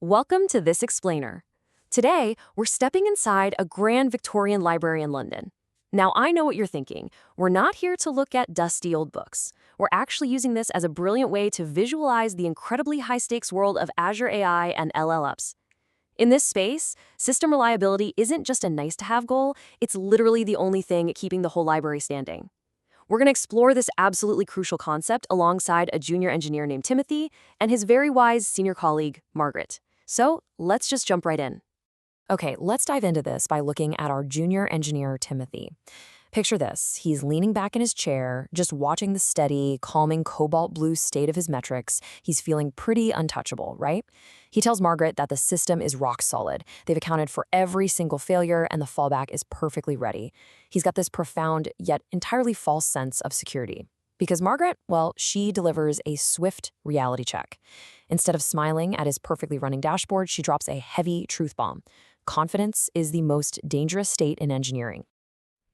Welcome to This Explainer. Today, we're stepping inside a grand Victorian library in London. Now, I know what you're thinking. We're not here to look at dusty old books. We're actually using this as a brilliant way to visualize the incredibly high-stakes world of Azure AI and LLMs. In this space, system reliability isn't just a nice-to-have goal, it's literally the only thing keeping the whole library standing. We're going to explore this absolutely crucial concept alongside a junior engineer named Timothy and his very wise senior colleague, Margaret. So let's just jump right in. Okay, let's dive into this by looking at our junior engineer, Timothy. Picture this. He's leaning back in his chair, just watching the steady, calming cobalt blue state of his metrics. He's feeling pretty untouchable, right? He tells Margaret that the system is rock solid. They've accounted for every single failure, and the fallback is perfectly ready. He's got this profound, yet entirely false sense of security. Because Margaret, well, she delivers a swift reality check. Instead of smiling at his perfectly running dashboard, she drops a heavy truth bomb. Confidence is the most dangerous state in engineering.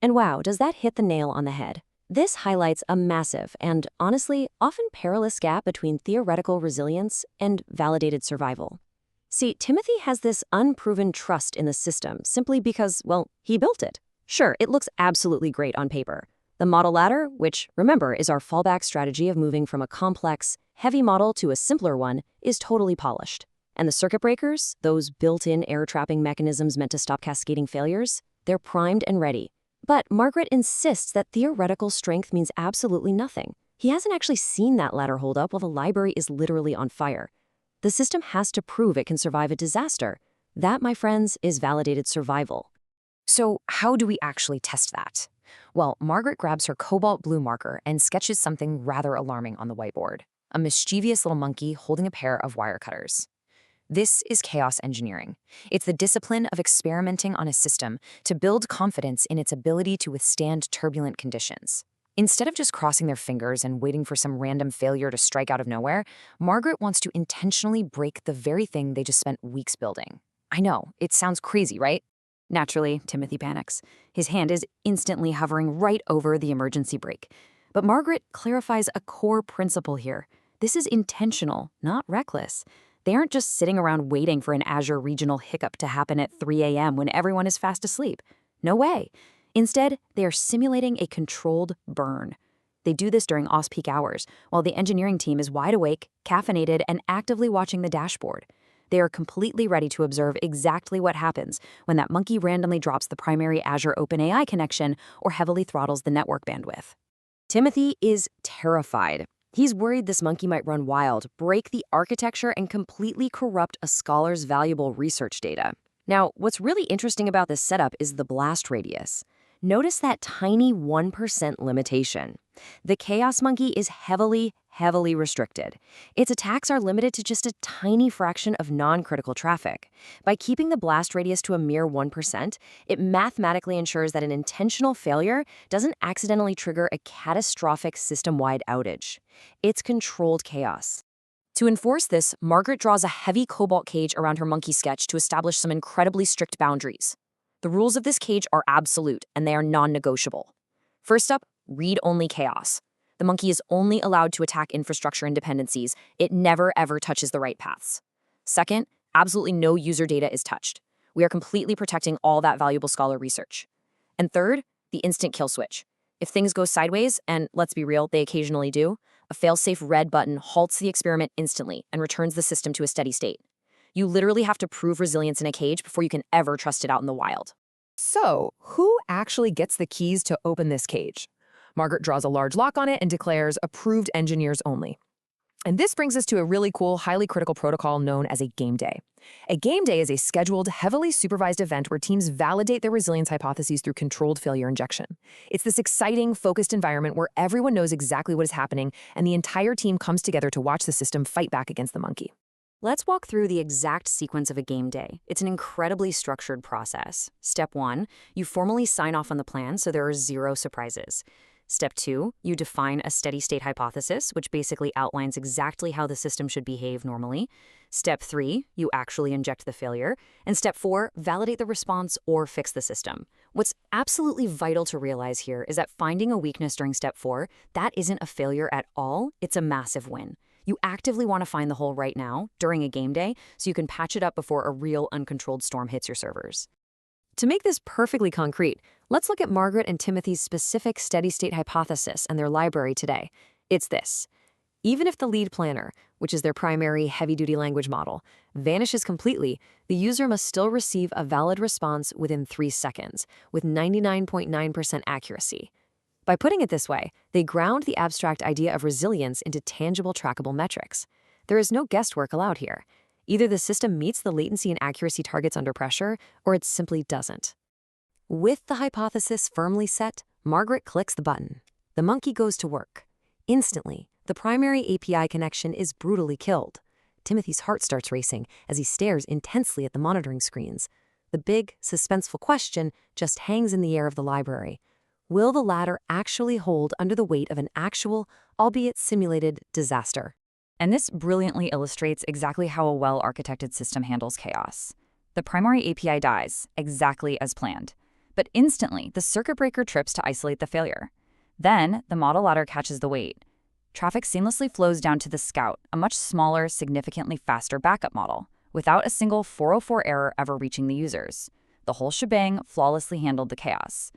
And wow, does that hit the nail on the head? This highlights a massive and, honestly, often perilous gap between theoretical resilience and validated survival. See, Timothy has this unproven trust in the system simply because, well, he built it. Sure, it looks absolutely great on paper. The model ladder, which, remember, is our fallback strategy of moving from a complex, heavy model to a simpler one, is totally polished. And the circuit breakers, those built-in error-trapping mechanisms meant to stop cascading failures, they're primed and ready. But Margaret insists that theoretical strength means absolutely nothing. He hasn't actually seen that ladder hold up while the library is literally on fire. The system has to prove it can survive a disaster. That, my friends, is validated survival. So how do we actually test that? Well, Margaret grabs her cobalt blue marker and sketches something rather alarming on the whiteboard. A mischievous little monkey holding a pair of wire cutters. This is chaos engineering. It's the discipline of experimenting on a system to build confidence in its ability to withstand turbulent conditions. Instead of just crossing their fingers and waiting for some random failure to strike out of nowhere, Margaret wants to intentionally break the very thing they just spent weeks building. I know, it sounds crazy, right? Naturally, Timothy panics. His hand is instantly hovering right over the emergency brake. But Margaret clarifies a core principle here. This is intentional, not reckless. They aren't just sitting around waiting for an Azure regional hiccup to happen at 3 a.m. when everyone is fast asleep. No way. Instead, they are simulating a controlled burn. They do this during off-peak hours, while the engineering team is wide awake, caffeinated, and actively watching the dashboard. They are completely ready to observe exactly what happens when that monkey randomly drops the primary Azure OpenAI connection or heavily throttles the network bandwidth. Timothy is terrified. He's worried this monkey might run wild, break the architecture, and completely corrupt a scholar's valuable research data. Now, what's really interesting about this setup is the blast radius. Notice that tiny 1% limitation. The Chaos Monkey is heavily restricted. Its attacks are limited to just a tiny fraction of non-critical traffic. By keeping the blast radius to a mere 1%, it mathematically ensures that an intentional failure doesn't accidentally trigger a catastrophic system-wide outage. It's controlled chaos. To enforce this, Margaret draws a heavy cobalt cage around her monkey sketch to establish some incredibly strict boundaries. The rules of this cage are absolute, and they are non-negotiable. First up, read-only chaos. The monkey is only allowed to attack infrastructure and dependencies. It never, ever touches the write paths. Second, absolutely no user data is touched. We are completely protecting all that valuable scholar research. And third, the instant kill switch. If things go sideways, and let's be real, they occasionally do, a fail-safe red button halts the experiment instantly and returns the system to a steady state. You literally have to prove resilience in a cage before you can ever trust it out in the wild. So, who actually gets the keys to open this cage? Margaret draws a large lock on it and declares approved engineers only. And this brings us to a really cool, highly critical protocol known as a game day. A game day is a scheduled, heavily supervised event where teams validate their resilience hypotheses through controlled failure injection. It's this exciting, focused environment where everyone knows exactly what is happening, and the entire team comes together to watch the system fight back against the monkey. Let's walk through the exact sequence of a game day. It's an incredibly structured process. Step 1, you formally sign off on the plan so there are 0 surprises. Step 2, you define a steady-state hypothesis, which basically outlines exactly how the system should behave normally. Step 3, you actually inject the failure. And Step 4, validate the response or fix the system. What's absolutely vital to realize here is that finding a weakness during Step 4, that isn't a failure at all, it's a massive win. You actively want to find the hole right now, during a game day, so you can patch it up before a real uncontrolled storm hits your servers. To make this perfectly concrete, let's look at Margaret and Timothy's specific steady-state hypothesis and their library today. It's this. Even if the lead planner, which is their primary heavy-duty language model, vanishes completely, the user must still receive a valid response within 3 seconds, with 99.9% accuracy. By putting it this way, they ground the abstract idea of resilience into tangible, trackable metrics. There is no guesswork allowed here. Either the system meets the latency and accuracy targets under pressure, or it simply doesn't. With the hypothesis firmly set, Margaret clicks the button. The monkey goes to work. Instantly, the primary API connection is brutally killed. Timothy's heart starts racing as he stares intensely at the monitoring screens. The big, suspenseful question just hangs in the air of the library. Will the latter actually hold under the weight of an actual, albeit simulated, disaster? And this brilliantly illustrates exactly how a well-architected system handles chaos. The primary API dies, exactly as planned. But instantly, the circuit breaker trips to isolate the failure. Then, the model ladder catches the weight. Traffic seamlessly flows down to the Scout, a much smaller, significantly faster backup model, without a single 404 error ever reaching the users. The whole shebang flawlessly handled the chaos.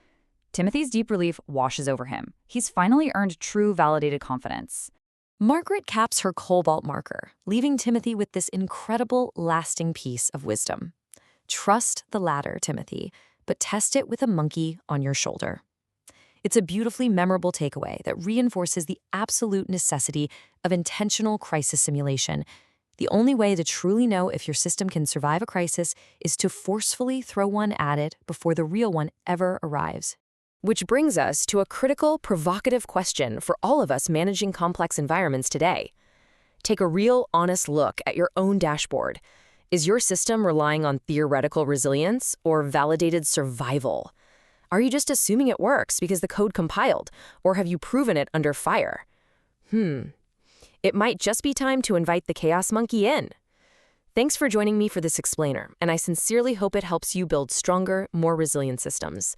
Timothy's deep relief washes over him. He's finally earned true validated confidence. Margaret caps her cobalt marker, leaving Timothy with this incredible, lasting piece of wisdom. Trust the ladder, Timothy, but test it with a monkey on your shoulder. It's a beautifully memorable takeaway that reinforces the absolute necessity of intentional crisis simulation. The only way to truly know if your system can survive a crisis is to forcefully throw one at it before the real one ever arrives. Which brings us to a critical, provocative question for all of us managing complex environments today. Take a real, honest look at your own dashboard. Is your system relying on theoretical resilience or validated survival? Are you just assuming it works because the code compiled, or have you proven it under fire? It might just be time to invite the Chaos Monkey in. Thanks for joining me for this explainer, and I sincerely hope it helps you build stronger, more resilient systems.